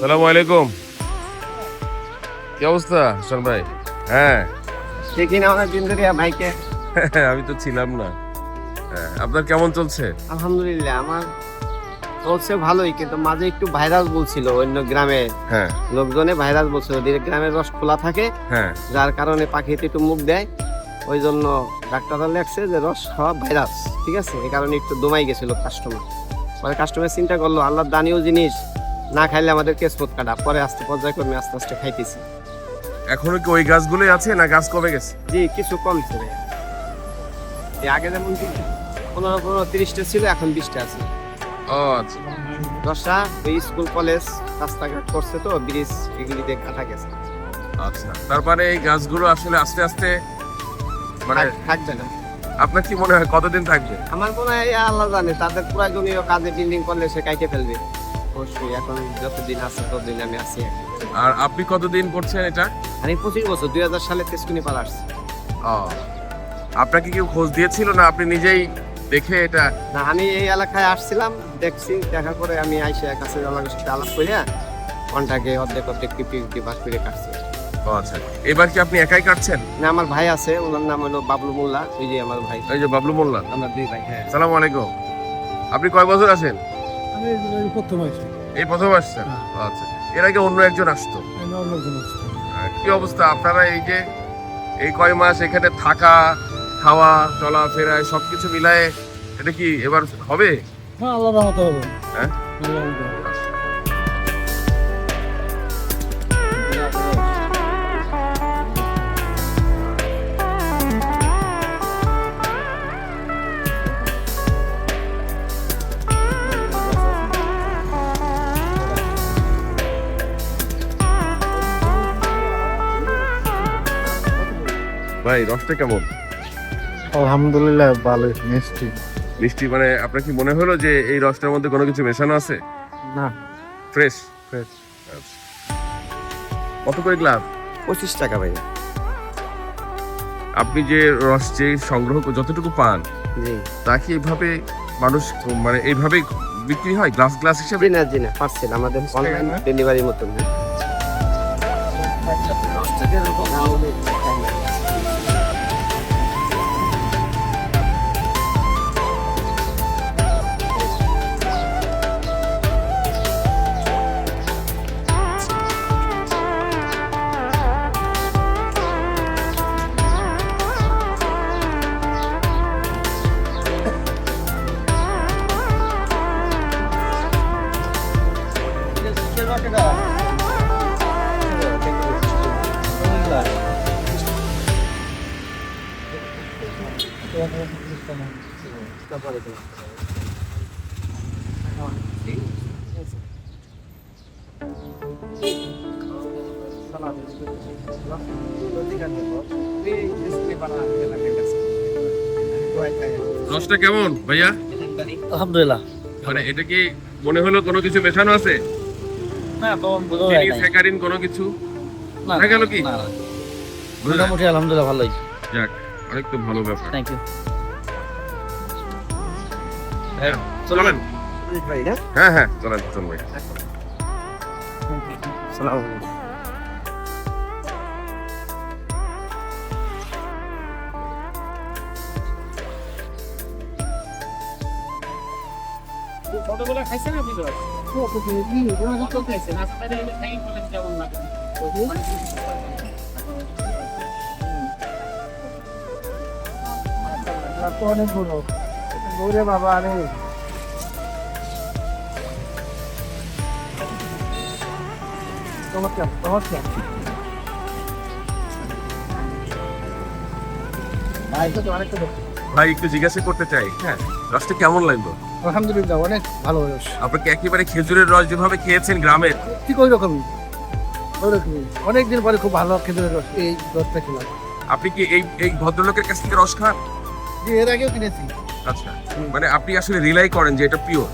আসসালামু আলাইকুম। কি অবস্থা হাসান ভাই? হ্যাঁ দেখি না অনেক দিন ধরে ভাইকে। আমি তো ছিলাম না। হ্যাঁ, আপনার কেমন চলছে? আলহামদুলিল্লাহ আমার চলছে ভালোই, কিন্তু মাঝে একটু ভাইরাস বলছিল অন্য গ্রামে হ্যাঁ লোকজনে ভাইরাস বলছিল, গ্রামের রস খোলা থাকে হ্যাঁ যার কারণে পাখিতে একটু মুখ দেয়, ওই জন্য ডাক্তাররা লেখছে যে রস খাওয়া ভাইরাস, ঠিক আছে, এই কারণে একটু দমাই গেছিল কাস্টমার। পরে কাস্টমার চিন্তা করলো আল্লাহর দানীয় জিনিস না খাইলে আমাদের কেসমত কাটা, পরে আস্তে পর্যায়ক্রমে আস্তে আস্তে খাইতেছি। এখনো কি ওই গাছগুলোই আছে না গাছ কমে গেছে? জি কিছু কমছে ভাইয়া। এই আগে যেমন 15-30টা ছিল, এখন 20টা আছে। ও আচ্ছা দশটা ওই স্কুল কলেজ রাস্তাঘাট করছে তো ব্রিজ, এগুলিতে কাটা গেছে। আচ্ছা, তারপরে এই গাছগুলো আসলে আস্তে আস্তে মানে থাকবে না। আপনার কি মনে হয় কতদিন থাকবে? আমার মনে হয় আল্লাহ জানে, তাদের প্রয়োজনীয় কাজে বিল্ডিং করলে সে কাইটে ফেলবে অবশ্যই। এখন যতদিন আছে ততদিন আমি আছি। আর আপনি কতদিন করছেন এটা? আমি 25 বছর, 2000 সালে তেজকুনি পালা আসছি। ও, আপনাকে কেউ খোঁজ দিয়েছিল না আপনি নিজেই দেখে এটা? না, আমি এই এলাকায় আসছিলাম, দেখছি, দেখার পরে আমি আইসে কাছে এলাকার সাথে আলাপ করিয়া ঘন্টাকে অর্ধেক অর্ধেক টিপি বাস করে কাটছি। ও আচ্ছা, এবার কি আপনি একাই কাটছেন? না, আমার ভাই আছে, ওনার নাম হলো বাবলু মোল্লা, ওই যে আমার ভাই। এই যে বাবলু মোল্লা, আমরা দুই ভাই। হ্যাঁ, সালাম আলাইকুম। আপনি কয় বছর আছেন? আমি প্রথম আসছি। এই প্রথম আসছেন? আচ্ছা, এর আগে অন্য একজন আসতো? কি অবস্থা আপনারা এই যে এই কয় মাস এখানে থাকা খাওয়া চলাফেরা সবকিছু মিলায়ে এটা কি এবার হবে? হ্যাঁ, আল্লাহর রহমতে হবে। হ্যাঁ, আল্লাহর রহমতে হবে। ভাই রসটা কেমন? আলহামদুলিল্লাহ ভালো, মিষ্টি। মিষ্টি মানে আপনার কি মনে হলো যে এই রসটার মধ্যে কোনো কিছু মেশানো আছে? না, ফ্রেশ ফ্রেশ। কত করে গ্লাস? 25 টাকা ভাই। আপনি যে রস যে সংগ্রহ যতটুকু পান জি তা কি এইভাবে মানুষ মানে এইভাবেই বিক্রি হয় গ্লাস গ্লাস হিসেবে? জি না পার্সেল আমাদের অনলাইন ডেলিভারির মতন। রসটা কেমন ভাইয়া? আলহামদুলিল্লাহ। মানে এটা কি মনে হলো কোনো কিছু মেশানো আছে? না, চিনি স্যাকারিন কোনো কিছু দেখা গেল কি? মোটামুটি আলহামদুলিল্লাহ ভালোই। যাক, অনেক তো ভালো ব্যাপার। Thank you. চলেন। ভাই না, হ্যাঁ হ্যাঁ চলেন চলুন ভাই। সালাম আলাইকুম। ছোটবেলা খাইছেন আপনি তো? খাইছেন আপনার খাই বলেন কেমন লাগে? অনেক বড় গৌরে বাবা রে। তোমার ভাই একটু জিজ্ঞাসা করতে চাই, হ্যাঁ রসটা কেমন লাগলো? আলহামদুলিল্লাহ অনেক ভালো রস। আপনি কি একেবারে খেজুরের রস যেভাবে খেয়েছেন গ্রামের ঠিক ওই রকমই অনেকদিন পরে খুব ভালো খেজুরের রস, এই রসটা খেলাম। আপনি কি এই এই ভদ্রলোকের কাছ থেকে রস খান? যে এর আগেও কিনেছি। আচ্ছা, মানে আপনি আসলে রিলাই করেন যে এটা পিওর?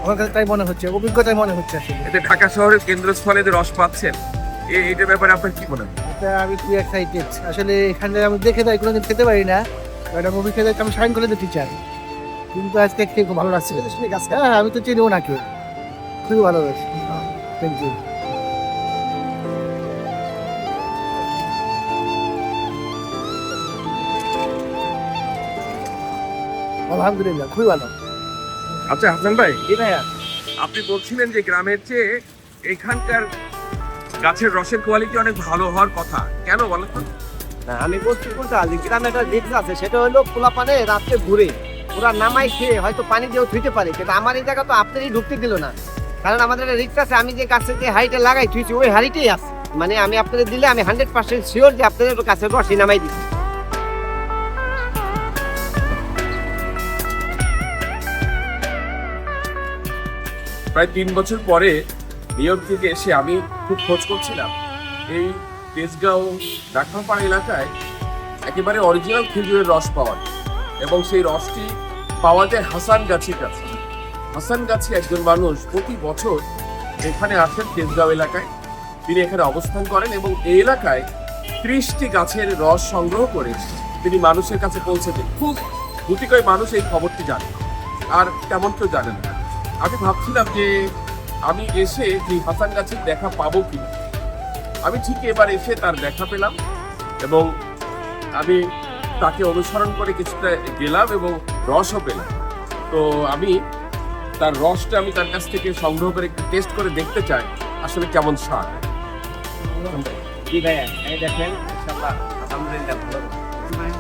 আমার কাছে তাই মনে হচ্ছে, অভিজ্ঞতাই মনে হচ্ছে আসলে। এতে ঢাকা শহরের কেন্দ্রস্থলে যে রস পাচ্ছেন, এইটার ব্যাপারে আপনার কি মনে হয়? এটা আমি খুবই এক্সাইটেড আসলে। এখানে আমি দেখে যাই, কোনোদিন খেতে পারি না, একটা মুভি খেতে আমি সাইন করে দিতে চাই, কিন্তু আজকে খেয়ে খুব ভালো লাগছে। হ্যাঁ, আমি তো চিনি ওনাকে, খুবই ভালো লাগছে। Thank you. আলহামদুলিল্লাহ, খুবই ভালো। আচ্ছা হাসান ভাই, জি ভাইয়া। আপনি বলছিলেন যে গ্রামের চেয়ে এখানকার গাছের রসের কোয়ালিটি অনেক ভালো হওয়ার কথা, কেন বলেন তো? না, আমি বলছি কোনটা যে গ্রামে একটা রিক্স আছে, সেটা হলো খোলা পানে রাত্রে ঘুরে ওরা নামাই খেয়ে হয়তো পানি দিয়েও ধুইতে পারে, কিন্তু আমার এই জায়গা তো আপনারই ঢুকতে দিল না, কারণ আমাদের একটা রিক্স আছে। আমি যে গাছের যে হাড়িটা লাগাই থুইছি ওই হাড়িটাই আছে, মানে আমি আপনাদের দিলে আমি 100% শিওর যে আপনাদের গাছের রসই নামাই দিচ্ছি। প্রায় 3 বছর পরে নিউ ইয়র্ক থেকে এসে আমি খুব খোঁজ করছিলাম এই তেজগাঁও ডাকমাপাড়া এলাকায় একেবারে অরিজিনাল খেজুরের রস পাওয়া যায়, এবং সেই রসটি পাওয়া যায় হাসান গাছির কাছে। হাসান গাছি একজন মানুষ প্রতি বছর এখানে আসেন তেজগাঁও এলাকায়, তিনি এখানে অবস্থান করেন এবং এই এলাকায় 30টি গাছের রস সংগ্রহ করে তিনি মানুষের কাছে পৌঁছে দেন। খুব গুটিকয় মানুষ এই খবরটি জানে, আর তেমন কেউ জানে না। আমি ভাবছিলাম যে আমি এসে এই হাসান গাছের দেখা পাবো কি। আমি ঠিক এবার এসে তার দেখা পেলাম এবং আমি তাকে অনুসরণ করে কিছুটা গেলাম এবং রসও পেলাম। তো আমি তার রসটা আমি তার কাছ থেকে সংগ্রহ করে একটু টেস্ট করে দেখতে চাই আসলে কেমন স্বাদ। জি ভাইয়া, এই দেখেন ইনশাআল্লাহ আলহামদুলিল্লাহ ভালো।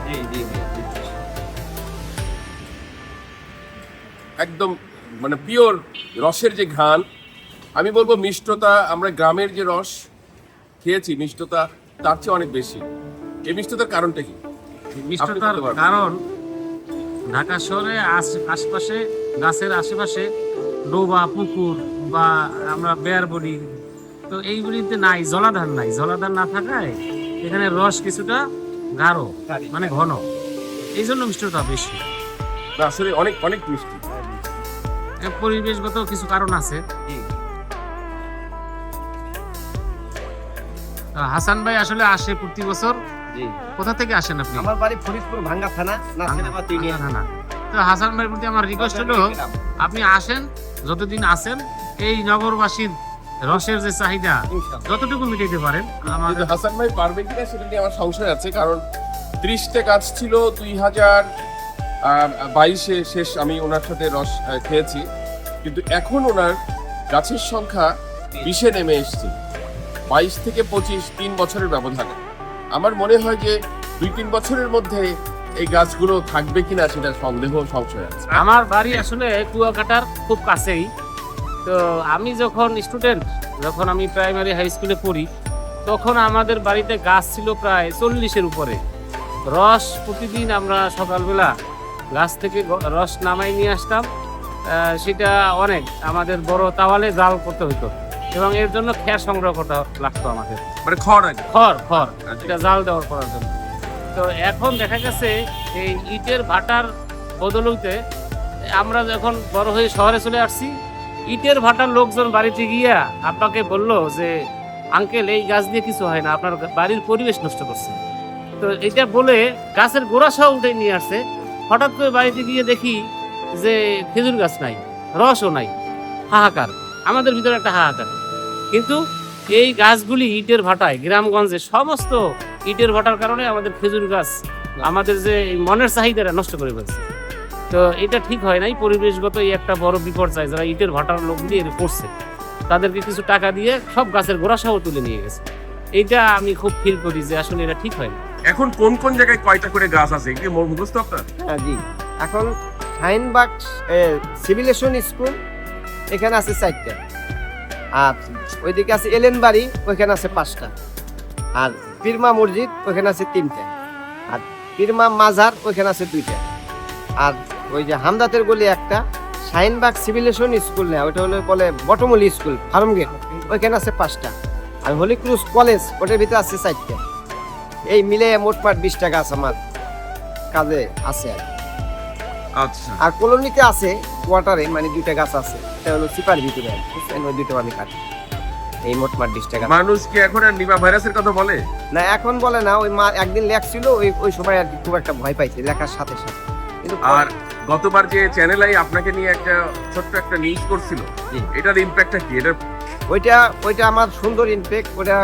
জি জি জি। একদম মানে পিওর রসের যে ঘ্রাণ, আমি বলবো মিষ্টতা, আমরা গ্রামের যে রস খেয়েছি মিষ্টতা তার চেয়ে অনেক বেশি। এই মিষ্টতার কারণটা কি? মিষ্টতার কারণ ঢাকা শহরে আশপাশে গাছের আশেপাশে ডোবা পুকুর বা আমরা বেয়ার বলি, তো এইগুলিতে নাই, জলাধার নাই। জলাধার না থাকায় এখানে রস কিছুটা গাঢ়, মানে ঘন, এই জন্য মিষ্টতা বেশি। না, আসলে অনেক অনেক মিষ্টি। পরিবেশগত কিছু কারণ আছে। হাসান ভাই আসলে আসে প্রতি বছর। জি। কোথা থেকে আসেন আপনি? আমার বাড়ি ফরিদপুর ভাঙ্গা থানা, নাসিরাবাদ ইউনিয়ন। থানা। তো হাসান ভাইয়ের প্রতি আমার রিকোয়েস্ট হলো আপনি আসেন, যতদিন আসেন এই নগরবাসীর রসের যে চাহিদা যতটুকু মিটাইতে পারেন। কিন্তু হাসান ভাই পারবে কিনা সেটা নিয়ে আমার সংশয় আছে, কারণ 30টা গাছ ছিল 2022-এ শেষ আমি ওনার সাথে রস খেয়েছি, কিন্তু এখন ওনার গাছের সংখ্যা 20-এ নেমে এসছে। 22 থেকে 25, 3 বছরের ব্যবধানে। আমার মনে হয় যে 2-3 বছরের মধ্যে এই গাছগুলো থাকবে কিনা সেটা সন্দেহ, সংশয় আছে। আমার বাড়ি আসলে কুয়াকাটার খুব কাছেই। তো আমি যখন স্টুডেন্ট, যখন আমি প্রাইমারি হাই স্কুলে পড়ি, তখন আমাদের বাড়িতে গাছ ছিল প্রায় 40-এর উপরে। রস প্রতিদিন আমরা সকালবেলা গাছ থেকে রস নামাই নিয়ে আসতাম। সেটা অনেক আমাদের বড় তাওয়ালে জাল করতে হতো এবং এর জন্য খ্যার সংগ্রহ করতে লাগতো আমাদের, মানে খড় আছে। খড় এটা জাল দেওয়ার করার জন্য। তো এখন দেখা গেছে এই ইটের ভাটার বদলতে আমরা যখন বড় হয়ে শহরে চলে আসছি, ইটের ভাটার লোকজন বাড়িতে গিয়া আপনাকে বললো যে আঙ্কেল এই গাছ দিয়ে কিছু হয় না, আপনার বাড়ির পরিবেশ নষ্ট করছে। তো এটা বলে গাছের গোড়া সহ উঠে নিয়ে আসছে। হঠাৎ করে বাড়িতে গিয়ে দেখি যে খেজুর গাছ নাই, রসও নাই। হাহাকার, আমাদের ভিতরে একটা হাহাকার। কিন্তু এই গাছগুলি ইটের ভাটায়, গ্রামগঞ্জে সমস্ত ইটের ভাটার কারণে আমাদের খেজুর গাছ আমাদের যে মনের চাহিদাটা নষ্ট করে ফেলছে। তো এটা ঠিক হয় নাই। পরিবেশগত এই একটা বড় বিপর্যয়, যারা ইটের ভাটার লোকগুলি এর করছে তাদেরকে কিছু টাকা দিয়ে সব গাছের গোড়া সহ তুলে নিয়ে গেছে। এইটা আমি খুব ফিল করি যে আসলে এটা ঠিক হয় না। এখন কোন কোন জায়গায় কয়টা করে গাছ আছে কি মুখস্থ আপনার? হ্যাঁ জি। এখন শাহিনবাগ সিভিলেশন স্কুল, এখানে আছে 4টা, আর ওইদিকে আছে এলেন বাড়ি, ওইখানে আছে 5টা, আর পীরমা মসজিদ ওইখানে আছে 3টা, আর পীরমা মাজার ওইখানে আছে 2টা, আর ওই যে হামদাতের গলি একটা, শাহিনবাগ সিভিলেশন স্কুল না, ওইটা হলো বলে বটমলি স্কুল, ফার্ম গেট, ওইখানে আছে 5টা, আর হলি ক্রুজ কলেজ ওটার ভিতরে আছে 4টা। এই মিলে মোটমাট 20টা গাছ আমার কাজে আছে। আচ্ছা আর কলোনিতে আছে কোয়ার্টারে মানে দুইটা গাছ আছে, এটা হলো সিপার ভিতরে বুঝছেন, ওই দুটো আমি কাটি। এই মোটমাট 20 টাকা। মানুষ কি এখন আর নিপা ভাইরাসের কথা বলে? না এখন বলে না, ওই মা একদিন লেখছিল ওই সময় আর কি খুব একটা ভয় পাইছে লেখার সাথে সাথে, কিন্তু আর গতবার যে চ্যানেল আই আপনাকে নিয়ে একটা ছোট্ট একটা নিউজ করছিল, জি। এটার ইমপ্যাক্টটা কি? এটা ওইটা আমার সুন্দর ইমপ্যাক্ট, ওটা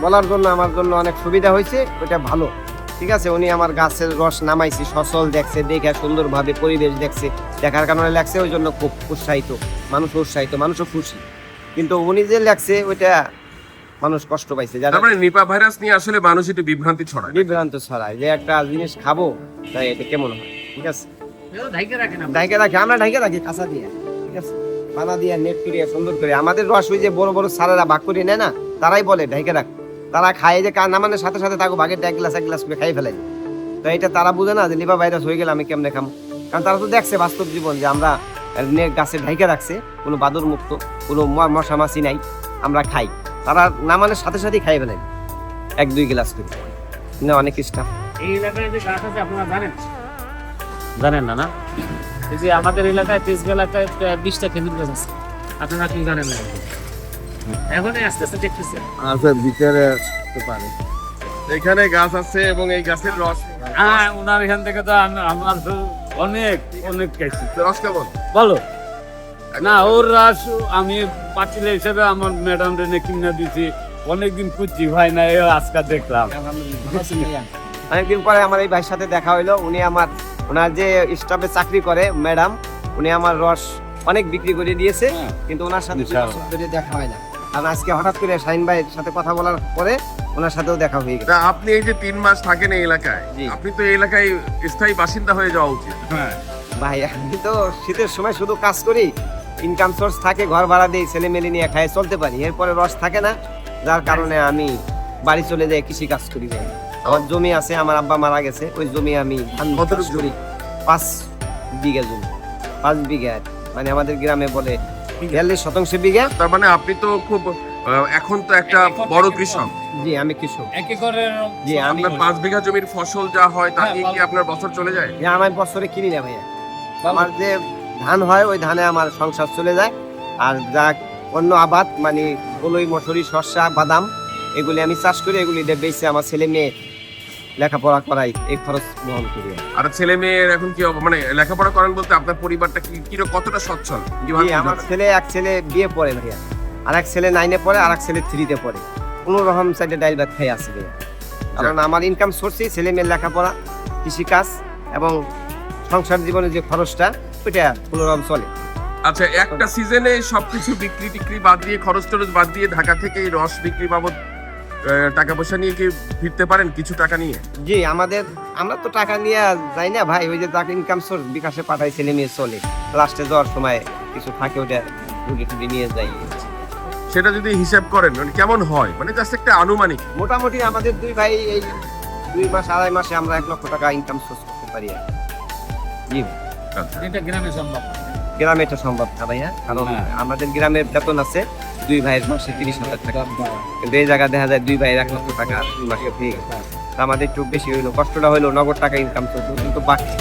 বলার জন্য আমার জন্য অনেক সুবিধা হয়েছে, ওইটা ভালো। ঠিক আছে, উনি আমার গাছের রস নামাইছি, সচল দেখছে, দেখে সুন্দরভাবে পরিবেশ দেখছে, দেখার কারণে লাগছে, ওই জন্য খুব উৎসাহিত, মানুষও খুশি। কিন্তু উনি যে লাগছে ওইটা মানুষ কষ্ট পাইছে, যারা তার মানে নিপা ভাইরাস নিয়ে আসলে মানুষ একটু বিভ্রান্তি ছড়ায়। বিভ্রান্ত ছড়ায় যে একটা জিনিস খাবো তাই এটা কেমন হয়। ঠিক আছে, ঢাইকে রাখেন আপনি। ঢাইকে রাখি, আমরা ঢাইকে রাখি কাঁচা দিয়ে। ঠিক আছে, পানা দিয়ে নেট করিয়া সুন্দর করে আমাদের রস ওই যে বড় বড় সারেরা ভাগ করে নেয় না, তারাই বলে ঢাইকে রাখ। তারা খায় যে নামানোর সাথে সাথে তাকে ভাগের এক গ্লাস করে খাই ফেলে। তো এটা তারা বুঝে না যে লিপা ভাইরাস হয়ে গেলে আমি কেমনে খাম, কারণ তারা তো দেখছে বাস্তব জীবন যে আমরা গাছে ঢাইকে রাখছে, কোনো বাদর মুক্ত, কোনো মশা মাছি নাই, আমরা খাই। তারা নামানোর সাথে সাথেই খাই ফেলে 1-2 গ্লাস করে না, অনেক স্টাফ। এই এলাকায় যে গাছ আছে আপনারা জানেন? জানেন না? না, এই যে আমাদের এলাকায় তেজগাঁ এলাকায় 20টা খেজুর গাছ আছে, আপনারা কি জানেন না? এখন আস্তে আস্তে দেখতেছে। এখানে গাছ আছে এবং এই গাছের রস হ্যাঁ, ওনার এখান থেকে তো আমার তো অনেক খাইছি। রস কেমন? বলো না, ওর রাস আমি পাতিলে হিসেবে আমার ম্যাডাম রেনে কিনে দিছি, অনেকদিন খুঁজছি ভাই না, এই আজকে দেখলাম। অনেকদিন পরে আমার এই ভাইয়ের সাথে দেখা হইলো, ওনার যে স্টাফে চাকরি করে ম্যাডাম, উনি আমার রস অনেক বিক্রি করে দিয়েছে, হ্যাঁ। কিন্তু ওনার সাথে ইনশাআল্লাহ। দুই বছর ধরে দেখা হয় না। আর আজকে হঠাৎ করে শাহিন ভাইয়ের সাথে কথা বলার পরে ওনার সাথেও দেখা হয়ে গেছে। তা আপনি এই যে 3 মাস থাকেন এই এলাকায়, জি। আপনি তো এই এলাকায় স্থায়ী বাসিন্দা হয়ে যাওয়া উচিত। হ্যাঁ, ভাই আমি তো শীতের সময় শুধু কাজ করি, ইনকাম সোর্স থাকে, ঘর ভাড়া দিই, ছেলে মেলে নিয়ে খাই চলতে পারি, এরপরে রস থাকে না, যার কারণে আমি বাড়ি চলে যাই, কৃষি কাজ করি ভাই। আমার জমি আছে, আমার আব্বা মারা গেছে, ওই জমি আমি ধান কতটুকু চাষ করি, 5 বিঘা জমি, 5 বিঘা, মানে আমাদের গ্রামে বলে 42% বিঘা। তার মানে আপনি তো খুব এখন তো একটা বড় কৃষক। জি আমি কৃষক। এক একরের জি আমি আপনার 5 বিঘা জমির ফসল যা হয় তা দিয়ে কি আপনার বছর চলে যায়? আমার বছরে কিনি না ভাইয়া, আমার যে ধান হয় ওই ধানে আমার সংসার চলে যায়, আর যা অন্য আবাদ মানে কলই, মসুরি, শস্যা, বাদাম এগুলি আমি চাষ করি, এগুলি বেচে আমার ছেলে মেয়ে লেখাপড়া করাই, এই খরচ বহন করি। আর ছেলে মেয়ের এখন কি মানে লেখাপড়া করেন বলতে আপনার পরিবারটা কি কতটা সচ্ছল? কিভাবে জি, আমার এক ছেলে বিয়ে পড়ে ভাইয়া, আর এক ছেলে 9-এ পড়ে, আর এক ছেলে 3-তে পড়ে। কোনো রকম সাইডে ডাইল ভাত খাই আছে ভাইয়া, কারণ আমার ইনকাম সোর্সই ছেলে মেয়ের লেখাপড়া, কৃষিকাজ এবং সংসার জীবনে যে খরচটা ওইটা কোনো রকম চলে। আচ্ছা, একটা সিজনে সবকিছু বিক্রি টিক্রি বাদ দিয়ে, খরচ টরচ বাদ দিয়ে ঢাকা থেকে এই রস বিক্রি বাবদ টাকা পয়সা নিয়ে কি ফিরতে পারেন কিছু টাকা নিয়ে? জি আমরা তো টাকা নিয়ে যাই না ভাই, ওই যে টাকা ইনকাম সোর্স বিকাশে পাঠাই, ছেলে মেয়ে চলে, লাস্টে যাওয়ার সময় কিছু থাকে ওটা টুটি নিয়ে যাই। সেটা যদি হিসাব করেন মানে কেমন হয়, মানে জাস্ট একটা আনুমানিক? মোটামুটি আমাদের দুই ভাই এই 2 মাস 2.5 মাসে আমরা 1 লক্ষ টাকা ইনকাম সোর্স করতে পারি আর কি। জি আচ্ছা। এটা গ্রামে সম্ভব। গ্রামে এটা সম্ভব না ভাইয়া, কারণ হ্যাঁ। আমাদের গ্রামের বেতন আছে 2 ভাইয়ের মাসে 30,000 টাকা, কিন্তু এই জায়গায় দেখা যায় 2 ভাইয়ের 1 লক্ষ টাকা 2 মাসে পেয়ে গেছে। আমাদের একটু বেশি হইলো, কষ্টটা হইলো, নগদ টাকা ইনকাম করতে কিন্তু বাড়ছে।